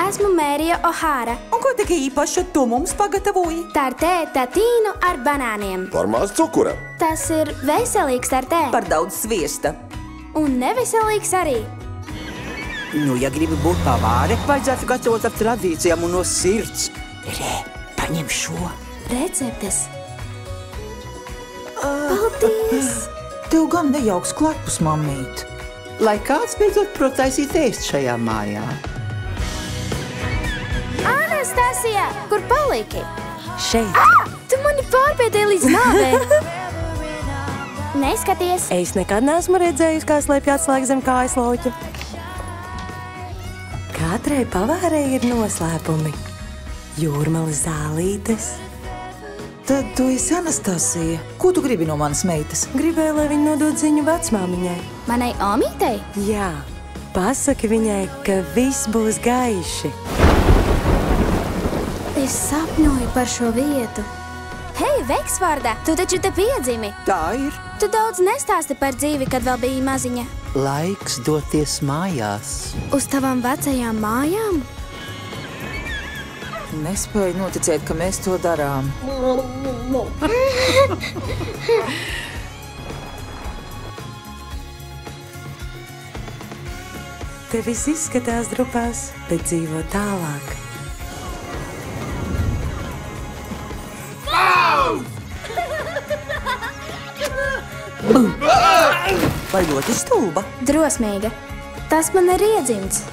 Esmu Mērija O'Hara. Un ko tik īpaša tu mums pagatavoji? Tartē tatīnu ar banāniem. Par maz cukura. Tas ir veselīgs tartē. Par daudz sviesta. Un neveselīgs arī. Nu, ja gribi būt pavāre, vajadzētu gatavot ar tradīcijām un no sirds. Paņem šo. Receptes. Paldies! Tev gan nejauks klepus, mammīt. Lai kāds beidzot prot taisīt ēst šajā mājā. Anastasija, kur paliki? Šeit. Tu mani pārpēdēji līdz nāvē. Neskaties. Es nekad neesmu redzējusi, kā slēpj atslēgu zem kājas loķa. Katrai pavārei ir noslēpumi. Jūrmalas zālītes. Tad tu esi Anastasija. Ko tu gribi no manas meitas? Gribēju, lai viņa nodod ziņu vecmāmiņai. Manai omītei? Jā, pasaki viņai, ka viss būs gaiši. Es sapņoju par šo vietu. Hei, Veksvārdā, tu taču te piedzimi. Tā ir. Tu daudz nestāsti par dzīvi, kad vēl biji maziņa. Laiks doties mājās. Uz tavām vecajām mājām? Nespēju noticēt, ka mēs to darām. Te viss izskatās drupās, bet dzīvo tālāk. Vai ļoti stulba? Drosmīga. Tas man ir iedzimts.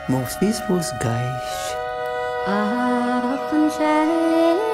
Mums viss būs gaišs. Apun šeit.